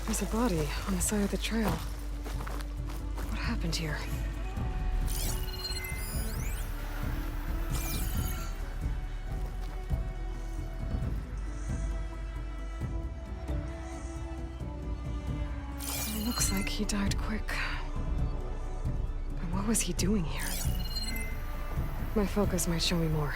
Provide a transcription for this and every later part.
There's a body on the side of the trail. What happened here? It looks like he died quick. But what was he doing here? My focus might show me more.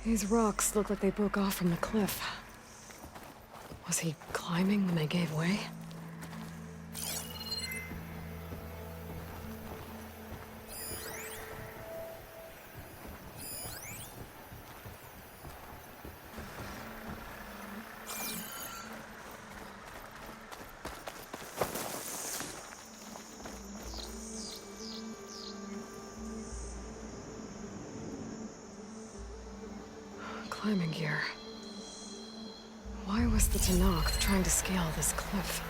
These rocks look like they broke off from the cliff. Was he climbing when they gave way? Climbing gear. Why was the Tenakth trying to scale this cliff?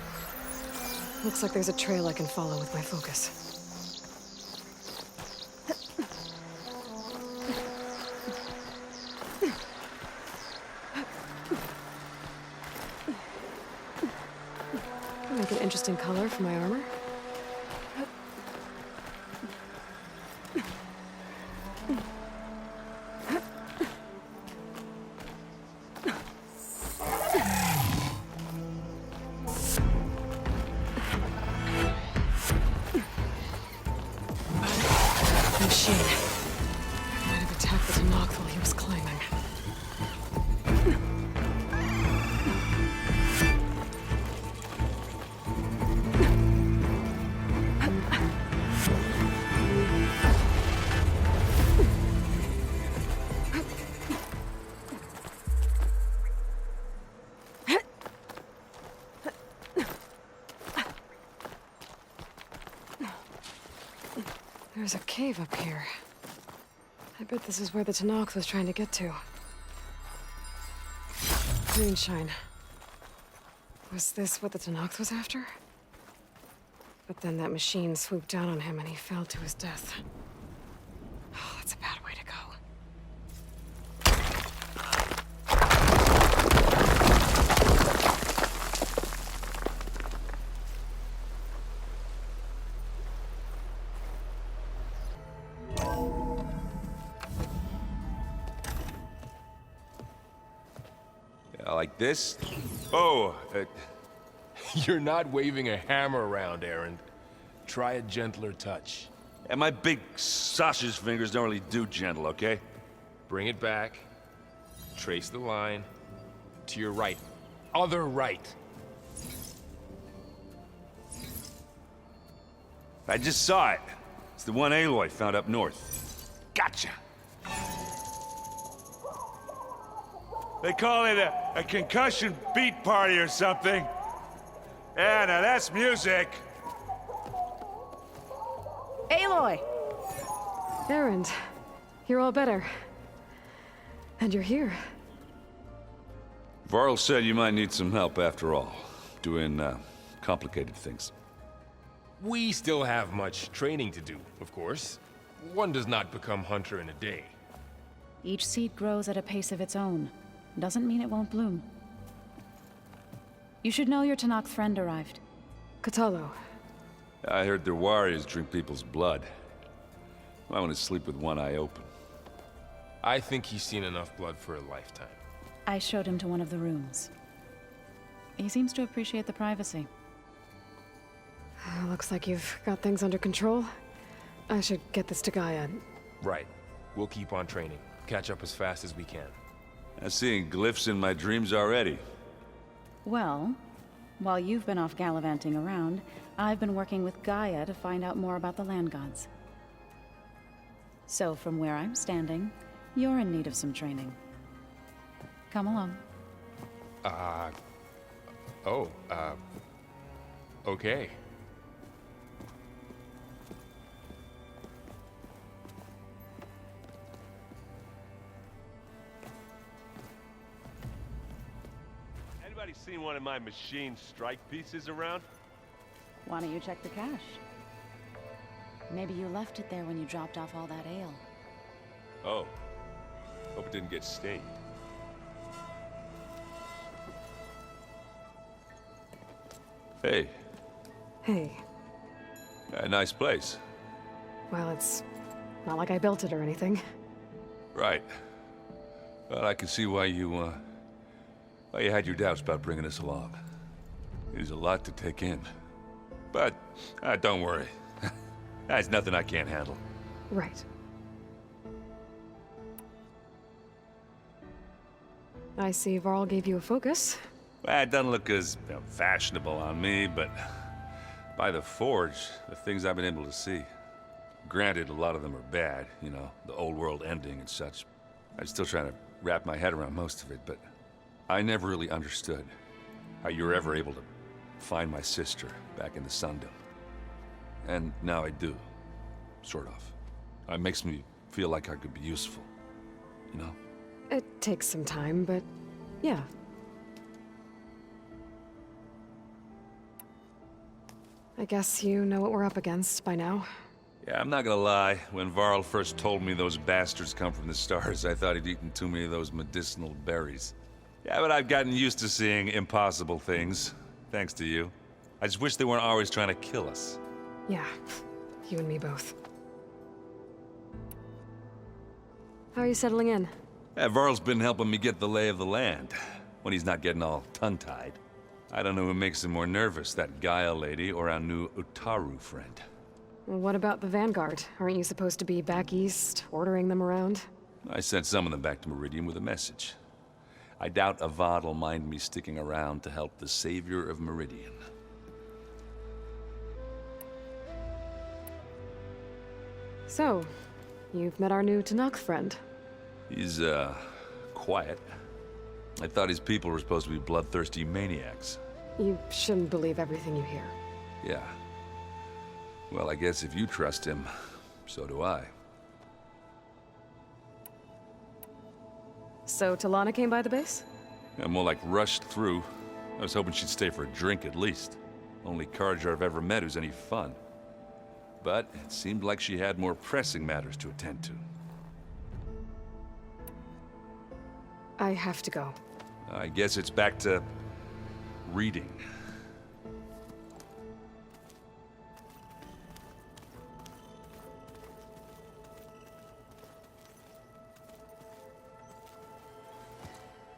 Looks like there's a trail I can follow with my focus. Make an interesting color for my armor. Machine. Might have attacked the Tenakth while he was climbing. There's a cave up here. I bet this is where the Tenakth was trying to get to. Greenshine. Was this what the Tenakth was after? But then that machine swooped down on him and he fell to his death. Oh, that's a bad way to go. Like this? Oh, You're not waving a hammer around, Aaron. Try a gentler touch. and my big sausage fingers don't really do gentle, okay? Bring it back. Trace the line. To your right. Other right. I just saw it. It's the one Aloy found up north. Gotcha! They call it a concussion beat party or something. Yeah, now that's music. Aloy! Erend, you're all better. And you're here. Varl said you might need some help after all. Doing, complicated things. We still have much training to do, of course. One does not become hunter in a day. Each seed grows at a pace of its own. Doesn't mean it won't bloom. You should know your Tenakth friend arrived. Katalo. I heard their warriors drink people's blood. I want to sleep with one eye open. I think he's seen enough blood for a lifetime. I showed him to one of the rooms. He seems to appreciate the privacy. Looks like you've got things under control. I should get this to Gaia. Right. We'll keep on training. Catch up as fast as we can. I'm seeing glyphs in my dreams already. Well, while you've been off gallivanting around, I've been working with Gaia to find out more about the land gods. So from where I'm standing, you're in need of some training. Come along. Okay. Anybody seen one of my machine strike pieces around? Why don't you check the cache? Maybe you left it there when you dropped off all that ale. Oh. Hope it didn't get stained. Hey. Hey. Nice place. Well, it's not like I built it or anything. Right. Well, I can see why you had your doubts about bringing us along. There's a lot to take in. But, don't worry. That's nothing I can't handle. Right. I see Varl gave you a focus. Well, it doesn't look as fashionable on me, but by the Forge, the things I've been able to see. Granted, a lot of them are bad, you know, the old world ending and such. I'm still trying to wrap my head around most of it, but I never really understood how you were ever able to find my sister back in the Sundom. And now I do, sort of. It makes me feel like I could be useful, you know? It takes some time, but yeah. I guess you know what we're up against by now. Yeah, I'm not gonna lie. When Varl first told me those bastards come from the stars, I thought he'd eaten too many of those medicinal berries. Yeah, but I've gotten used to seeing impossible things, thanks to you. I just wish they weren't always trying to kill us. Yeah, you and me both. How are you settling in? Yeah, Varl's been helping me get the lay of the land, when he's not getting all tongue-tied. I don't know who makes him more nervous, that Gaia lady or our new Utaru friend. What about the Vanguard? Aren't you supposed to be back east, ordering them around? I sent some of them back to Meridian with a message. I doubt Avad will mind me sticking around to help the savior of Meridian. So, you've met our new Tanakh friend. He's, quiet. I thought his people were supposed to be bloodthirsty maniacs. You shouldn't believe everything you hear. Yeah. Well, I guess if you trust him, so do I. So Talana came by the base? Yeah, more like rushed through. I was hoping she'd stay for a drink at least. Only Carja I've ever met who's any fun. But it seemed like she had more pressing matters to attend to. I have to go. I guess it's back to reading.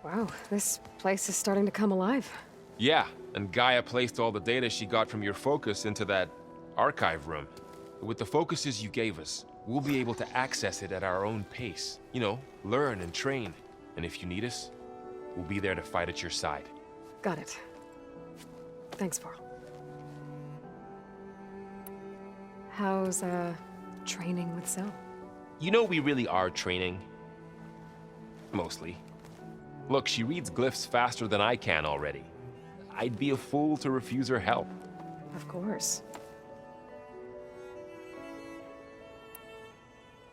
Wow, this place is starting to come alive. Yeah, and Gaia placed all the data she got from your focus into that archive room. With the focuses you gave us, we'll be able to access it at our own pace. You know, learn and train. And if you need us, we'll be there to fight at your side. Got it. Thanks, Varl. How's, training with Cell? You know we really are training. Mostly. Look, she reads glyphs faster than I can already. I'd be a fool to refuse her help. Of course.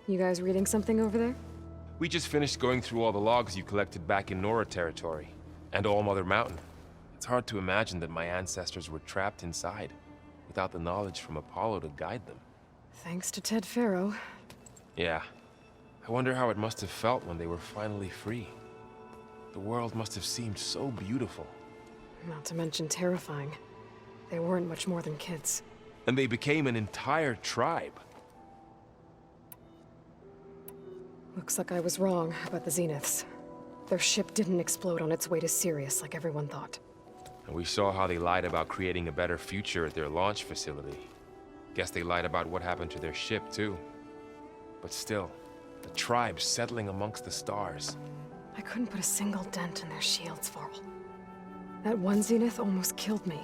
You guys reading something over there? We just finished going through all the logs you collected back in Nora territory, and All Mother Mountain. It's hard to imagine that my ancestors were trapped inside, without the knowledge from Apollo to guide them. Thanks to Ted Faro. Yeah. I wonder how it must have felt when they were finally free. The world must have seemed so beautiful. Not to mention terrifying. They weren't much more than kids. And they became an entire tribe. Looks like I was wrong about the Zeniths. Their ship didn't explode on its way to Sirius like everyone thought. And we saw how they lied about creating a better future at their launch facility. Guess they lied about what happened to their ship, too. But still, the tribe settling amongst the stars. I couldn't put a single dent in their shields, Varl. That one Zenith almost killed me.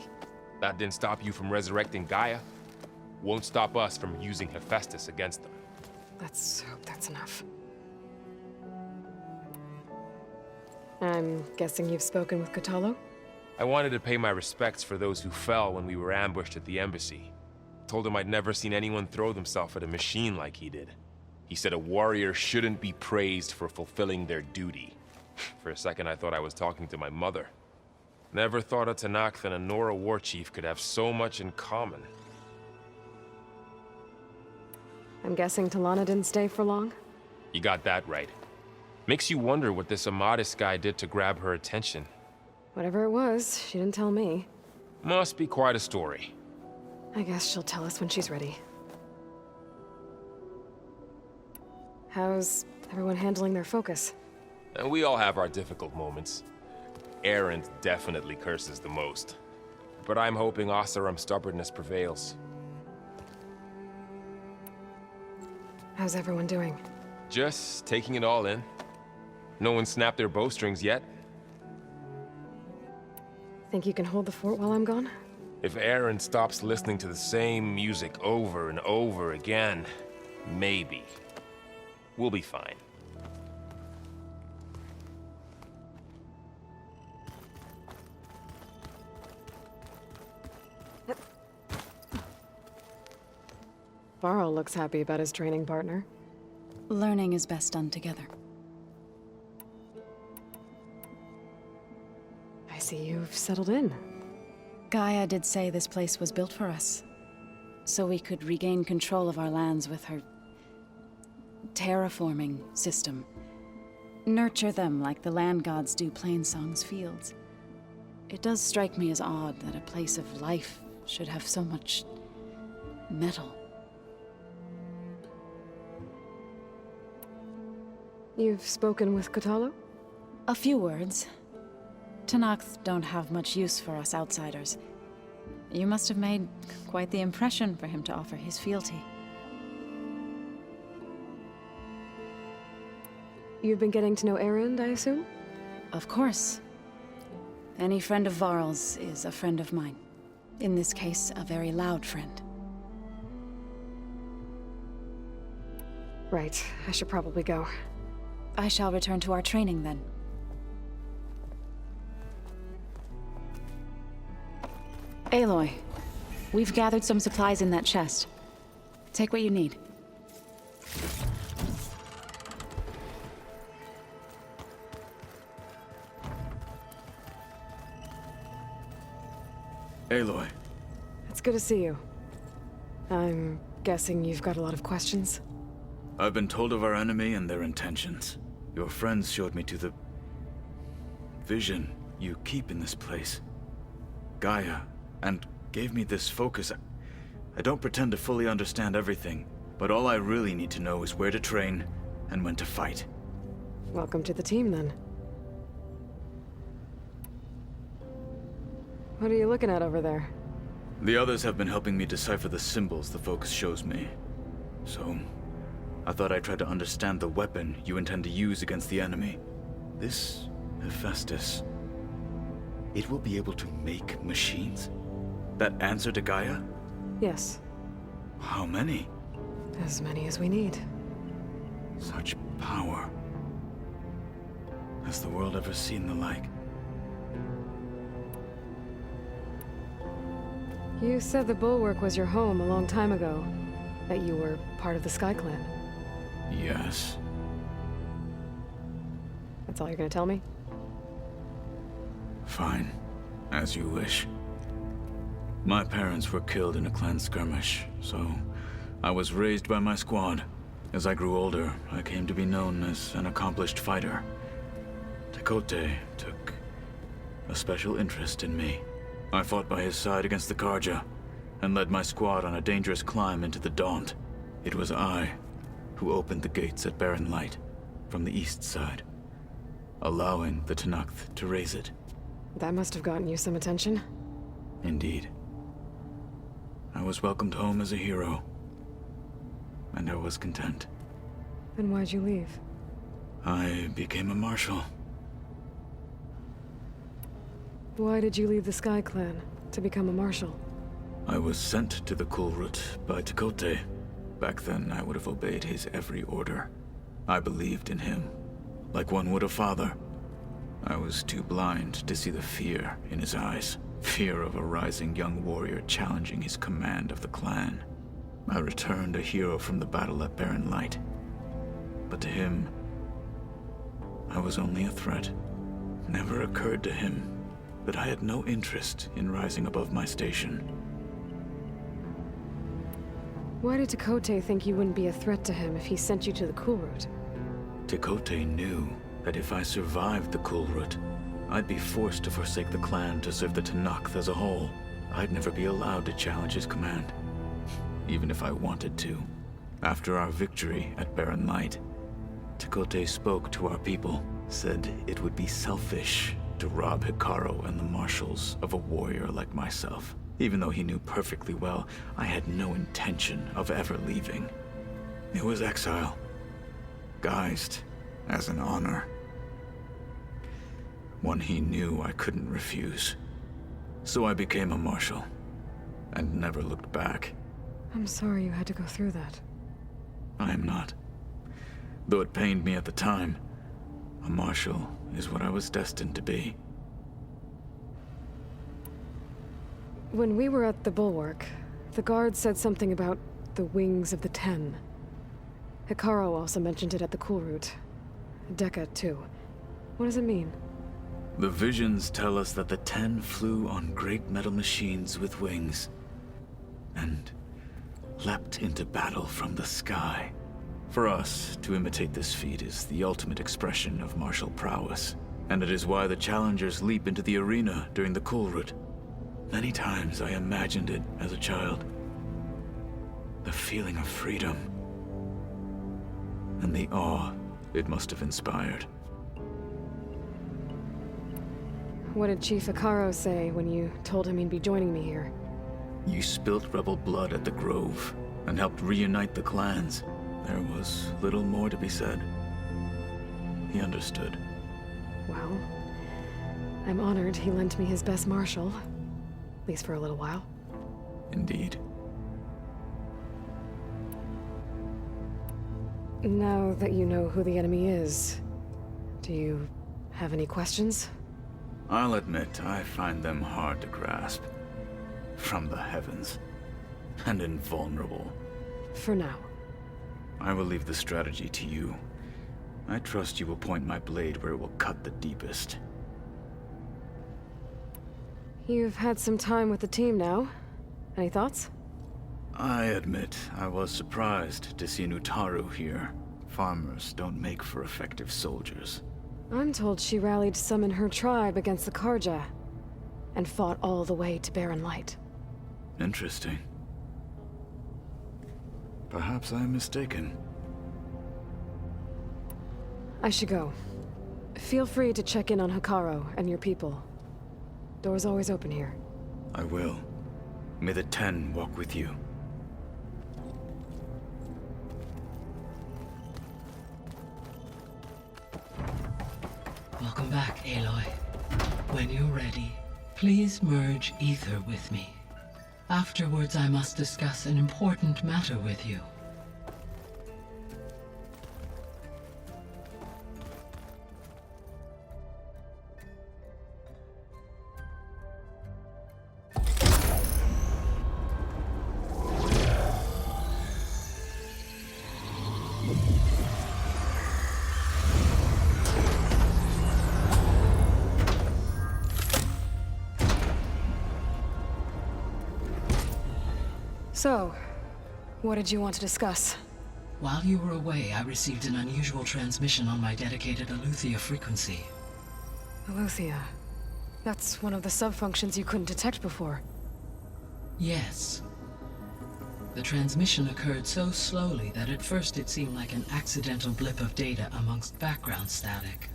That didn't stop you from resurrecting Gaia. Won't stop us from using Hephaestus against them. Let's hope that's enough. I'm guessing you've spoken with Kotallo? I wanted to pay my respects for those who fell when we were ambushed at the embassy. Told him I'd never seen anyone throw themselves at a machine like he did. He said a warrior shouldn't be praised for fulfilling their duty. For a second I thought I was talking to my mother. Never thought a Tanakh and a Nora war chief could have so much in common. I'm guessing Talana didn't stay for long? You got that right. Makes you wonder what this Amadis guy did to grab her attention. Whatever it was, she didn't tell me. Must be quite a story. I guess she'll tell us when she's ready. How's everyone handling their focus? And we all have our difficult moments. Erend definitely curses the most. But I'm hoping Oseram's stubbornness prevails. How's everyone doing? Just taking it all in. No one snapped their bowstrings yet. Think you can hold the fort while I'm gone? If Erend stops listening to the same music over and over again, maybe. We'll be fine. Varl looks happy about his training partner. Learning is best done together. I see you've settled in. Gaia did say this place was built for us, so we could regain control of our lands with her terraforming system. Nurture them like the land gods do Plainsong's fields. It does strike me as odd that a place of life should have so much metal. You've spoken with Kotalo? A few words. Tanakh don't have much use for us outsiders. You must have made quite the impression for him to offer his fealty. You've been getting to know Erend, I assume? Of course. Any friend of Varl's is a friend of mine. In this case, a very loud friend. Right. I should probably go. I shall return to our training then. Aloy, we've gathered some supplies in that chest. Take what you need. Aloy. It's good to see you. I'm guessing you've got a lot of questions? I've been told of our enemy and their intentions. Your friends showed me to the vision you keep in this place. Gaia, and gave me this focus. I don't pretend to fully understand everything, but all I really need to know is where to train and when to fight. Welcome to the team, then. What are you looking at over there? The others have been helping me decipher the symbols the focus shows me. So, I thought I'd try to understand the weapon you intend to use against the enemy. This Hephaestus, it will be able to make machines? That answer to Gaia? Yes. How many? As many as we need. Such power. Has the world ever seen the like? You said the Bulwark was your home a long time ago. That you were part of the Sky Clan. Yes. That's all you're gonna tell me? Fine. As you wish. My parents were killed in a clan skirmish, so I was raised by my squad. As I grew older, I came to be known as an accomplished fighter. Tekote took a special interest in me. I fought by his side against the Karja, and led my squad on a dangerous climb into the Daunt. It was I who opened the gates at Barren Light, from the east side, allowing the Tanakh to raise it. That must have gotten you some attention. Indeed. I was welcomed home as a hero, and I was content. Then why'd you leave? I became a marshal. Why did you leave the Sky Clan to become a marshal? I was sent to the Kulrut by Tekote. Back then, I would have obeyed his every order. I believed in him, like one would a father. I was too blind to see the fear in his eyes. Fear of a rising young warrior challenging his command of the clan. I returned a hero from the battle at Barren Light. But to him, I was only a threat. Never occurred to him that I had no interest in rising above my station. Why did Tekote think you wouldn't be a threat to him if he sent you to the Cool Route? Tekote knew that if I survived the Cool Route, I'd be forced to forsake the clan to serve the Tenakth as a whole. I'd never be allowed to challenge his command, even if I wanted to. After our victory at Barren Light, Tekote spoke to our people, said it would be selfish to rob Hikaru and the marshals of a warrior like myself, even though he knew perfectly well I had no intention of ever leaving. It was exile, guised as an honor. One he knew I couldn't refuse. So I became a marshal, and never looked back. I'm sorry you had to go through that. I am not. Though it pained me at the time, a marshal is what I was destined to be. When we were at the Bulwark, the guard said something about the Wings of the Ten. Hikaru also mentioned it at the Cool Route. Dekka, too. What does it mean? The visions tell us that the Ten flew on great metal machines with wings, and leapt into battle from the sky. For us, to imitate this feat is the ultimate expression of martial prowess, and it is why the challengers leap into the arena during the Cool Route. Many times I imagined it as a child. The feeling of freedom, and the awe it must have inspired. What did Chief Hikaru say when you told him he'd be joining me here? You spilt rebel blood at the Grove, and helped reunite the clans. There was little more to be said. He understood. Well, I'm honored he lent me his best marshal. At least for a little while. Indeed. Now that you know who the enemy is, do you have any questions? I'll admit, I find them hard to grasp. From the heavens. And invulnerable. For now. I will leave the strategy to you. I trust you will point my blade where it will cut the deepest. You've had some time with the team now. Any thoughts? I admit, I was surprised to see Nutaru here. Farmers don't make for effective soldiers. I'm told she rallied some in her tribe against the Karja, and fought all the way to Barren Light. Interesting. Perhaps I am mistaken. I should go. Feel free to check in on Hikaru and your people. Door's always open here. I will. May the Ten walk with you. Welcome back, Aloy. When you're ready, please merge Ether with me. Afterwards, I must discuss an important matter with you. So, what did you want to discuss? While you were away, I received an unusual transmission on my dedicated Aletheia frequency. Aletheia. That's one of the sub-functions you couldn't detect before. Yes. The transmission occurred so slowly that at first it seemed like an accidental blip of data amongst background static.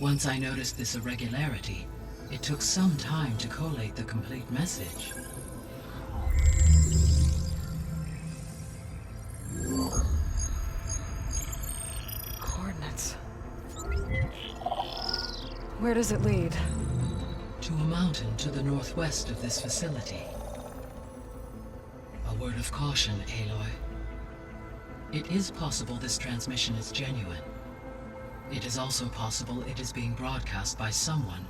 Once I noticed this irregularity, it took some time to collate the complete message. Coordinates. Where does it lead? To a mountain to the northwest of this facility. A word of caution, Aloy. It is possible this transmission is genuine. It is also possible it is being broadcast by someone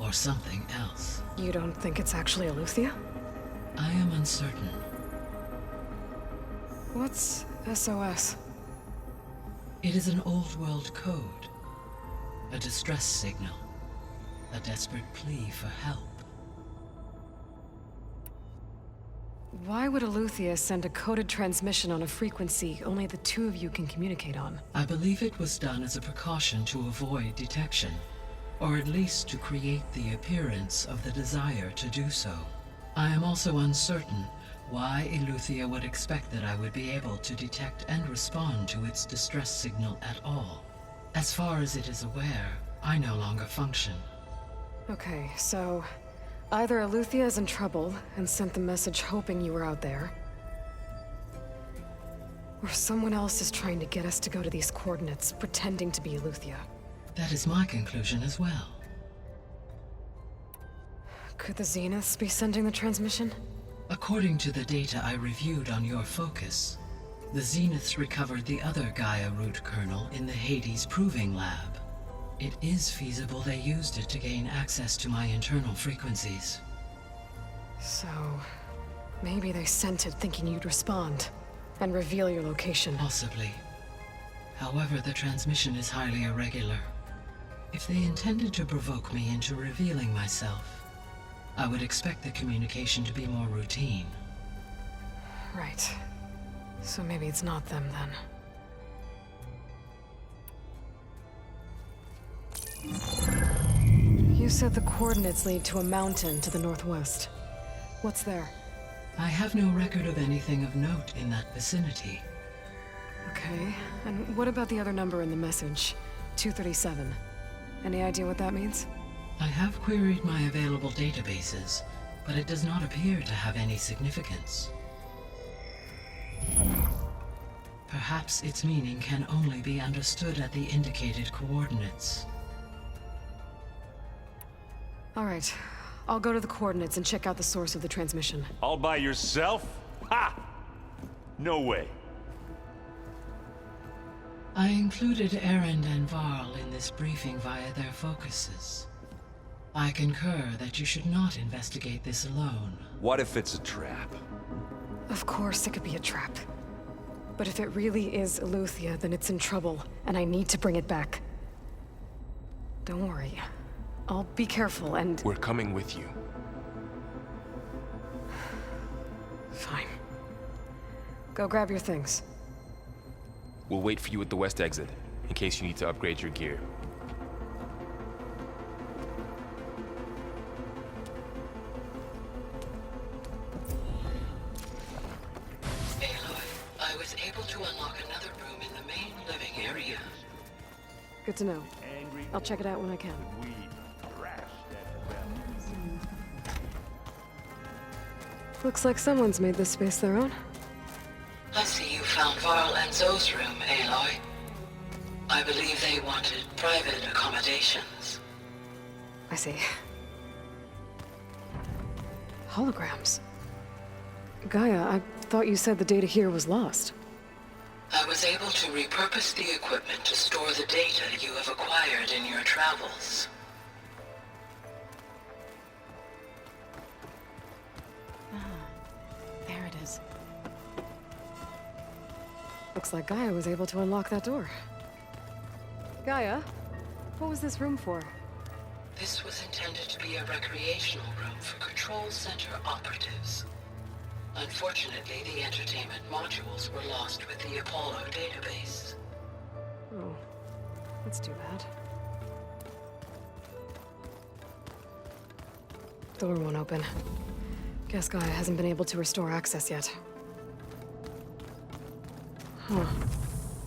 or something else. You don't think it's actually Aletheia? I am uncertain. What's SOS? It is an old world code. A distress signal. a desperate plea for help. Why would Eleuthia send a coded transmission on a frequency only the two of you can communicate on? I believe it was done as a precaution to avoid detection, or at least to create the appearance of the desire to do so. I am also uncertain why Eleuthia would expect that I would be able to detect and respond to its distress signal at all. As far as it is aware, I no longer function. Okay, so either Eleuthia is in trouble and sent the message hoping you were out there, or someone else is trying to get us to go to these coordinates, pretending to be Eleuthia. That is my conclusion as well. Could the Zeniths be sending the transmission? According to the data I reviewed on your focus, the Zeniths recovered the other Gaia root kernel in the Hades Proving Lab. It is feasible they used it to gain access to my internal frequencies. So, maybe they sent it thinking you'd respond and reveal your location. Possibly. However, the transmission is highly irregular. If they intended to provoke me into revealing myself, I would expect the communication to be more routine. Right. So maybe it's not them then. You said the coordinates lead to a mountain to the northwest. What's there? I have no record of anything of note in that vicinity. Okay, and what about the other number in the message? 237. Any idea what that means? I have queried my available databases, but it does not appear to have any significance. Perhaps its meaning can only be understood at the indicated coordinates. All right, I'll go to the coordinates and check out the source of the transmission. All by yourself? Ha! No way. I included Erend and Varl in this briefing via their focuses. I concur that you should not investigate this alone. What if it's a trap? Of course it could be a trap. But if it really is Eleuthia, then it's in trouble, and I need to bring it back. Don't worry. I'll be careful and... We're coming with you. Fine. Go grab your things. We'll wait for you at the west exit, in case you need to upgrade your gear. Aloy, I was able to unlock another room in the main living area. Good to know. I'll check it out when I can. Looks like someone's made this space their own. I see you found Varl and Zoe's room, Aloy. I believe they wanted private accommodations. I see. Holograms. Gaia, I thought you said the data here was lost. I was able to repurpose the equipment to store the data you have acquired in your travels. There it is. Looks like Gaia was able to unlock that door. Gaia, what was this room for? This was intended to be a recreational room for Control Center operatives. Unfortunately, the entertainment modules were lost with the Apollo database. Oh, that's too bad. Door won't open. Guess Gaia hasn't been able to restore access yet. Huh.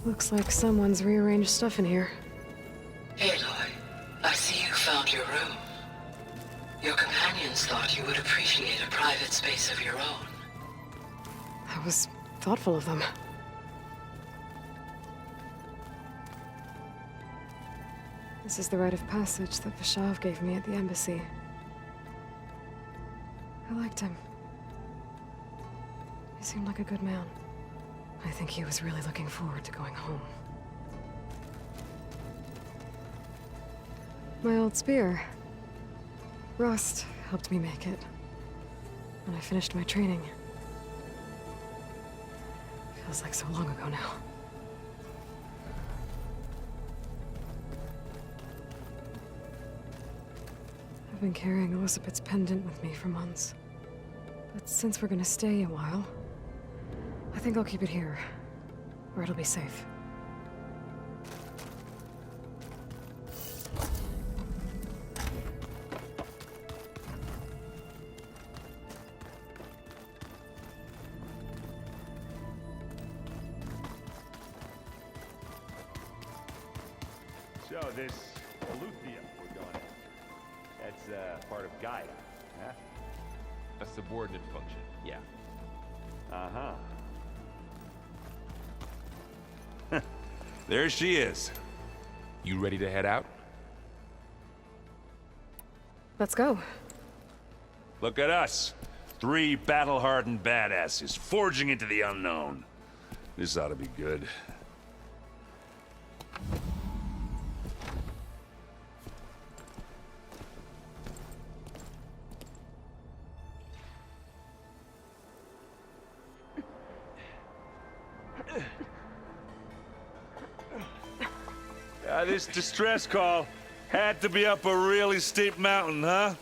Looks like someone's rearranged stuff in here. Aloy, I see you found your room. Your companions thought you would appreciate a private space of your own. That was thoughtful of them. This is the rite of passage that Vashav gave me at the embassy. I liked him. He seemed like a good man. I think he was really looking forward to going home. My old spear. Rust helped me make it. And I finished my training. Feels like so long ago now. I've been carrying Elizabeth's pendant with me for months. But since we're gonna stay a while, I think I'll keep it here, where it'll be safe. So this Aleuthium we're going after, that's part of Gaia, huh? A subordinate function, yeah. Uh-huh. There she is. You ready to head out? Let's go. Look at us. 3 battle-hardened badasses forging into the unknown. This ought to be good. This distress call had to be up a really steep mountain, huh?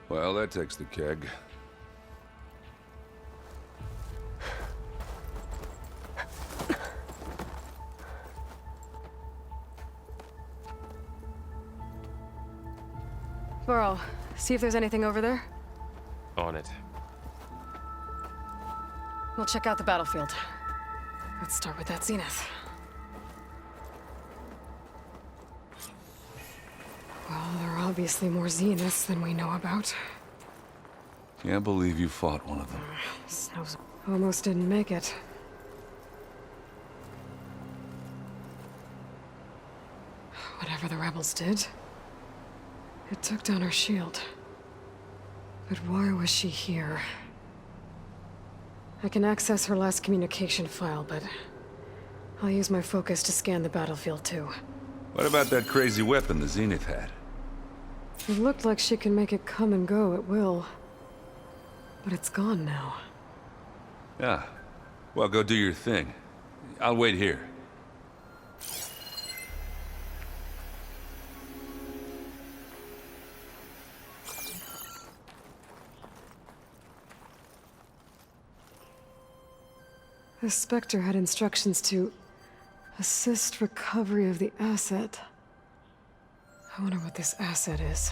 Well, that takes the keg. Burrow, see if there's anything over there. On it. We'll check out the battlefield. Let's start with that zenith. Well, there are obviously more zeniths than we know about. Can't believe you fought one of them. Snow's almost didn't make it. Whatever the rebels did, it took down her shield. But why was she here? I can access her last communication file, but I'll use my focus to scan the battlefield too. What about that crazy weapon the Zenith had? It looked like she can make it come and go at will. But it's gone now. Yeah. Well, go do your thing. I'll wait here. The Spectre had instructions to assist recovery of the asset. I wonder what this asset is.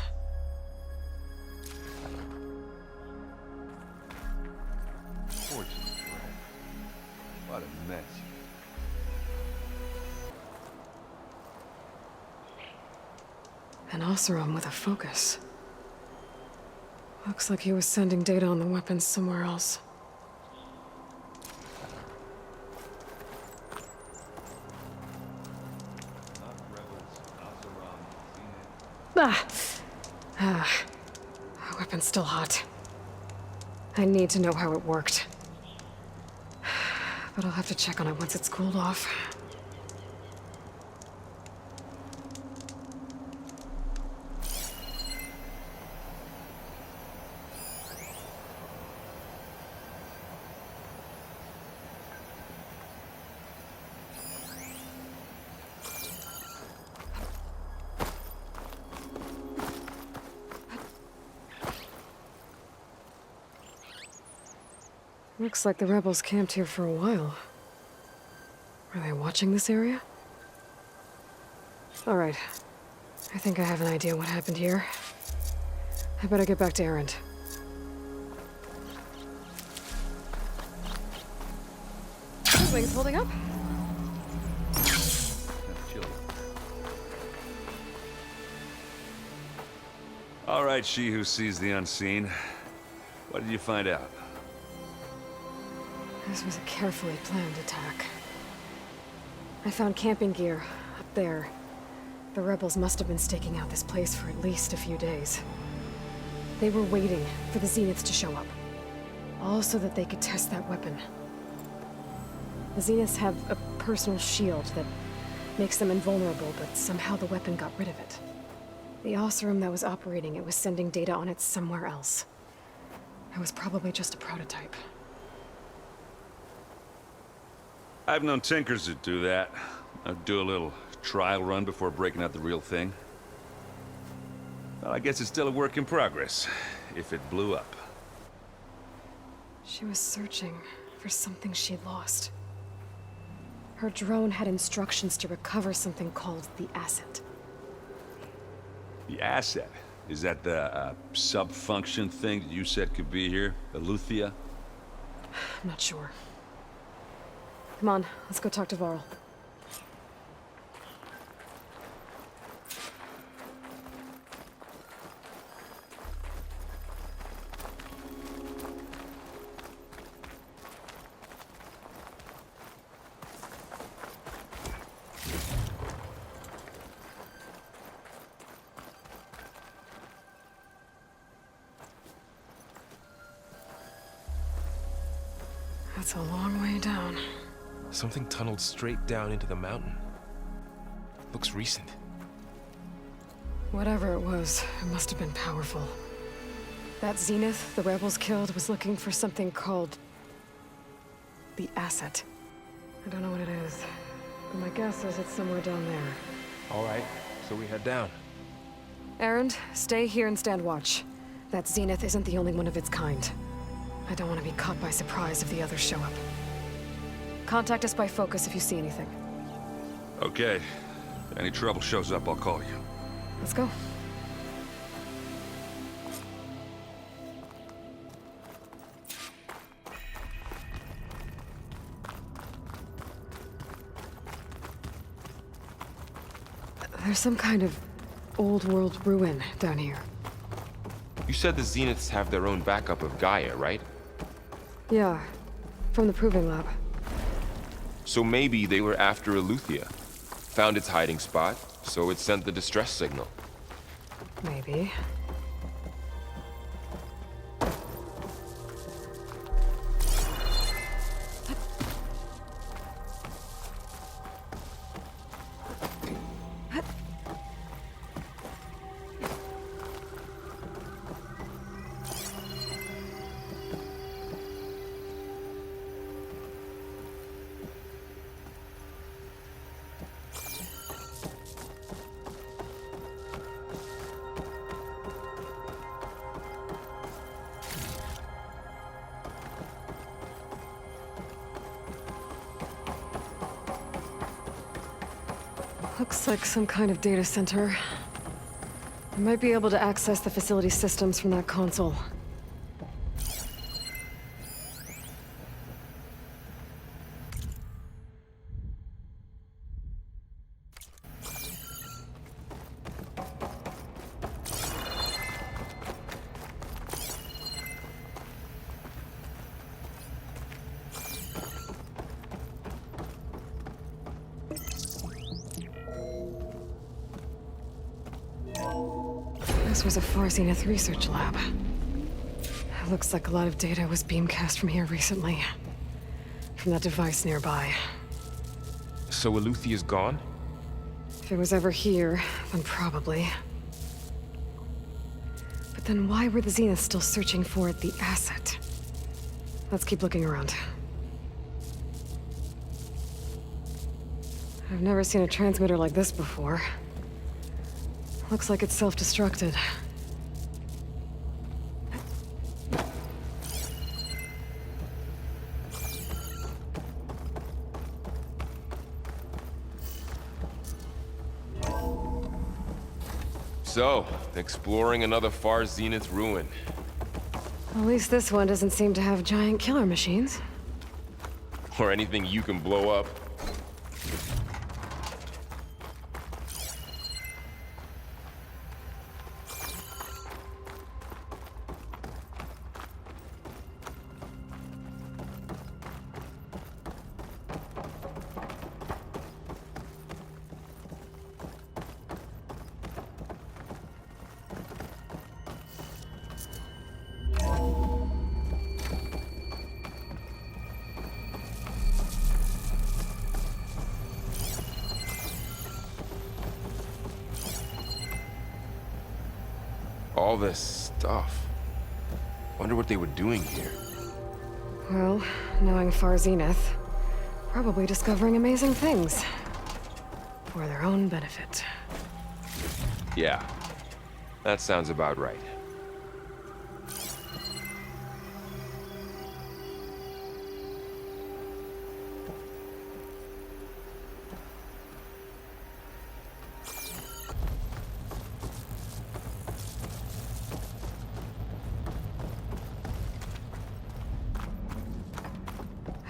What a mess. An Oseram with a focus. Looks like he was sending data on the weapons somewhere else. My weapon's still hot. I need to know how it worked. But I'll have to check on it once it's cooled off. Looks like the rebels camped here for a while. Are they watching this area? All right. I think I have an idea what happened here. I better get back to Erend. Those wings holding up? All right, she who sees the unseen. What did you find out? This was a carefully planned attack. I found camping gear up there. The rebels must have been staking out this place for at least a few days. They were waiting for the Zeniths to show up. All so that they could test that weapon. The Zeniths have a personal shield that makes them invulnerable, but somehow the weapon got rid of it. The Oseram that was operating it was sending data on it somewhere else. It was probably just a prototype. I've known tinkers that do that. I'd do a little trial run before breaking out the real thing. Well, I guess it's still a work in progress, if it blew up. She was searching for something she'd lost. Her drone had instructions to recover something called the asset. The asset? Is that the sub-function thing that you said could be here? Eleuthia? I'm not sure. Come on, let's go talk to Varl. That's a long way down. Something tunneled straight down into the mountain. Looks recent. Whatever it was, it must have been powerful. That Zenith the rebels killed was looking for something called the asset. I don't know what it is, but my guess is it's somewhere down there. All right, so we head down. Erend, stay here and stand watch. That Zenith isn't the only one of its kind. I don't want to be caught by surprise if the others show up. Contact us by focus if you see anything. Okay. If any trouble shows up, I'll call you. Let's go. There's some kind of old world ruin down here. You said the Zeniths have their own backup of Gaia, right? Yeah, from the Proving Lab. So maybe they were after Eleuthia. Found its hiding spot, so it sent the distress signal. Maybe. Looks like some kind of data center. I might be able to access the facility systems from that console. This was a Far Zenith research lab. It looks like a lot of data was beamcast from here recently. From that device nearby. So Eleuthia's gone? If it was ever here, then probably. But then why were the Zeniths still searching for the asset? Let's keep looking around. I've never seen a transmitter like this before. Looks like it's self-destructed. So, exploring another far zenith ruin. At least this one doesn't seem to have giant killer machines. Or anything you can blow up. All this stuff. Wonder what they were doing here. Well, knowing Far Zenith, probably discovering amazing things. For their own benefit. Yeah, that sounds about right.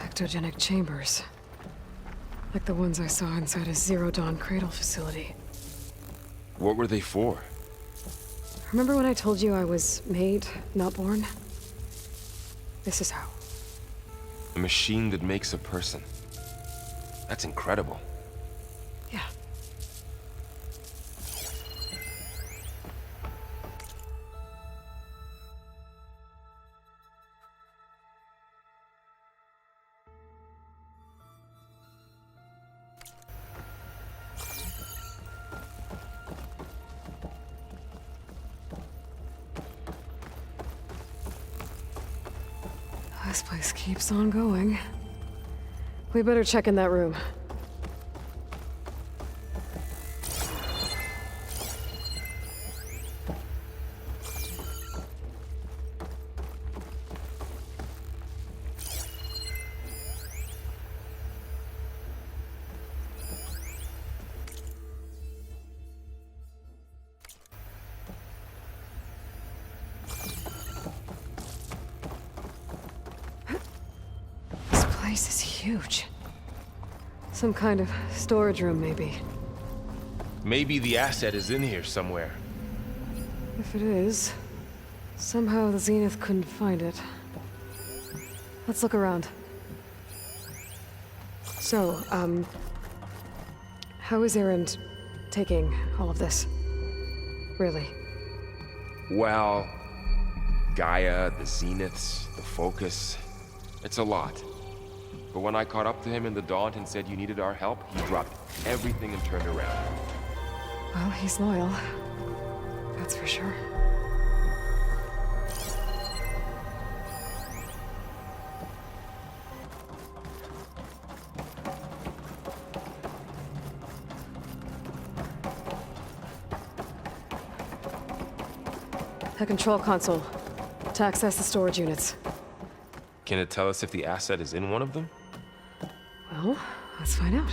Ectogenic chambers. Like the ones I saw inside a Zero Dawn cradle facility. What were they for? Remember when I told you I was made, not born? This is how. A machine that makes a person. That's incredible. Yeah. This place keeps on going. We better check in that room. This place is huge. Some kind of storage room, maybe. Maybe the asset is in here somewhere. If it is, somehow the Zenith couldn't find it. Let's look around. So, how is Erend taking all of this? Really? Well, Gaia, the Zeniths, the Focus. It's a lot. But when I caught up to him in the Daunt and said you needed our help, he dropped everything and turned around. Well, he's loyal. That's for sure. A control console. To access the storage units. Can it tell us if the asset is in one of them? Well, let's find out.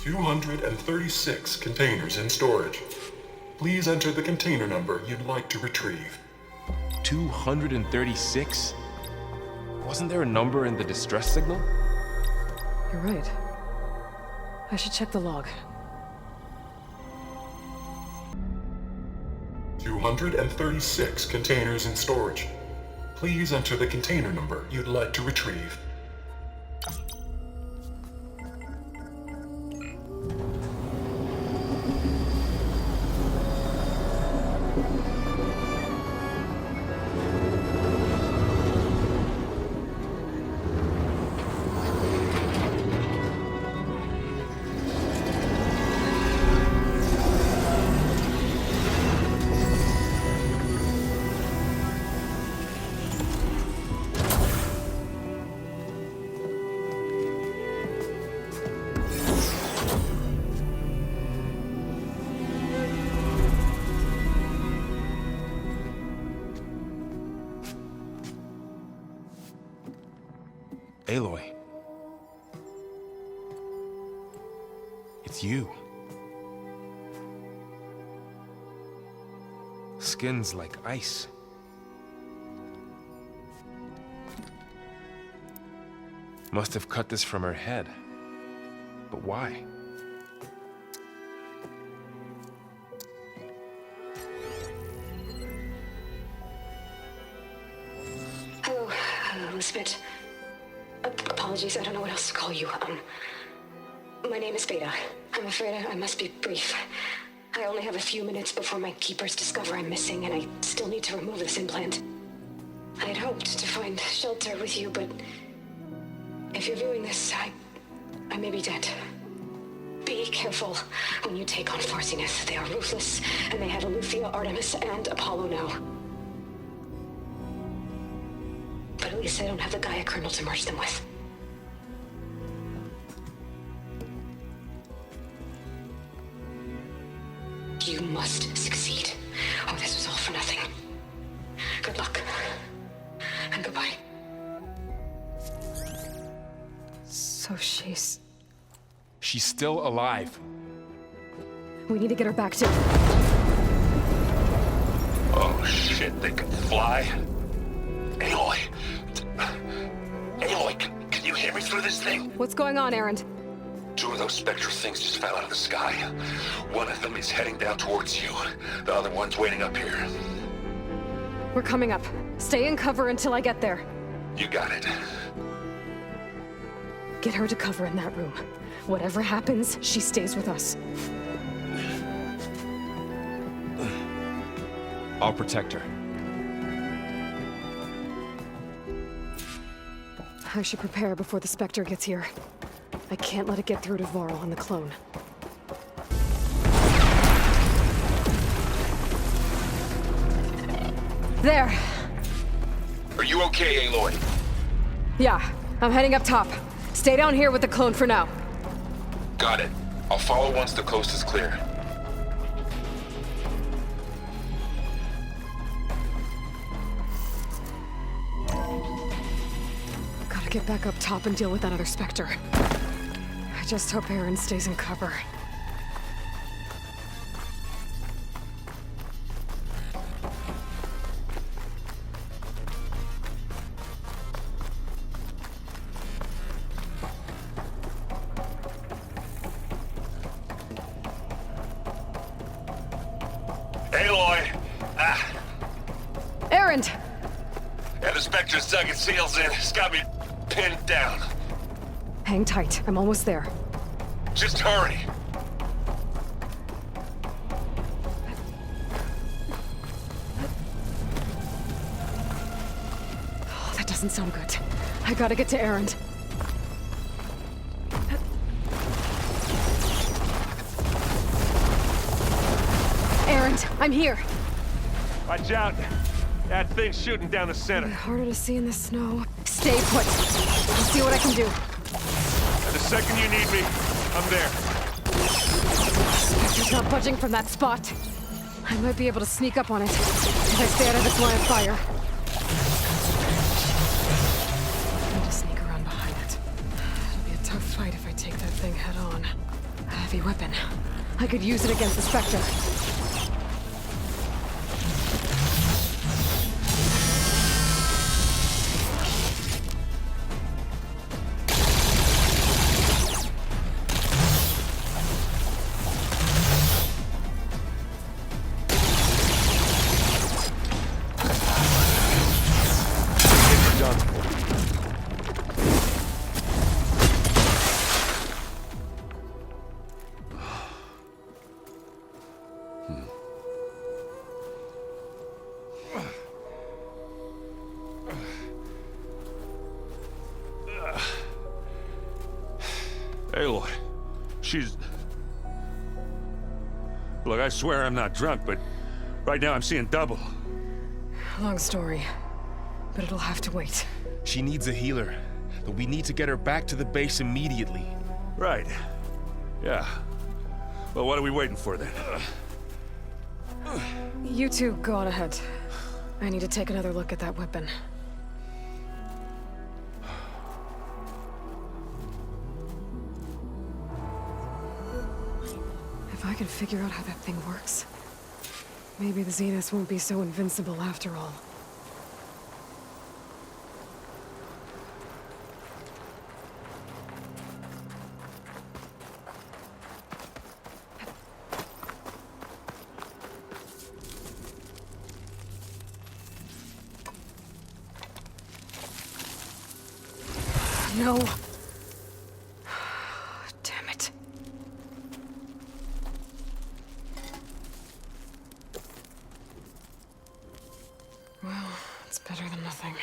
"236 containers in storage. Please enter the container number you'd like to retrieve." 236? Wasn't there a number in the distress signal? You're right. I should check the log. 236 containers in storage. Please enter the container number you'd like to retrieve. Aloy. It's you. Skin's like ice. Must have cut this from her head. But why? Hello, Elizabeth. Apologies, I don't know what else to call you. My name is Beta. I'm afraid I must be brief. I only have a few minutes before my keepers discover I'm missing, and I still need to remove this implant. I had hoped to find shelter with you, but if you're viewing this, I may be dead. Be careful when you take on Far Zenith. They are ruthless, and they have Aletheia, Artemis, and Apollo now. But at least I don't have the Gaia kernel to merge them with. You must succeed, or this was all for nothing. Good luck, and goodbye. So she's still alive. We need to get her back to... Oh shit, they can fly? Aloy! Aloy, can you hear me through this thing? What's going on, Erend? 2 of those spectral things just fell out of the sky. One of them is heading down towards you. The other one's waiting up here. We're coming up. Stay in cover until I get there. You got it. Get her to cover in that room. Whatever happens, she stays with us. I'll protect her. I should prepare before the Spectre gets here. I can't let it get through to Varl and the clone. There! Are you okay, Aloy? Yeah, I'm heading up top. Stay down here with the clone for now. Got it. I'll follow once the coast is clear. Gotta get back up top and deal with that other Spectre. I just hope Erend stays in cover. Aloy! Erend! Yeah, the Spectre's dug its heels in. It's got me pinned down. Hang tight, I'm almost there. Just hurry. Oh, that doesn't sound good. I gotta get to Erend. Erend, I'm here. Watch out. That thing's shooting down the center. Harder to see in the snow. Stay put. I'll see what I can do. And the second you need me, I'm there. Spectre's not budging from that spot. I might be able to sneak up on it if I stay out of its line of fire. I need to sneak around behind it. It'll be a tough fight if I take that thing head on. A heavy weapon. I could use it against the Spectre. Aloy, she's... Look, I swear I'm not drunk, but right now I'm seeing double. Long story, but it'll have to wait. She needs a healer, but we need to get her back to the base immediately. Right. Yeah. Well, what are we waiting for then? You two go on ahead. I need to take another look at that weapon. I can figure out how that thing works, maybe the Zeniths won't be so invincible after all. No. Damn it. Well, it's better than nothing.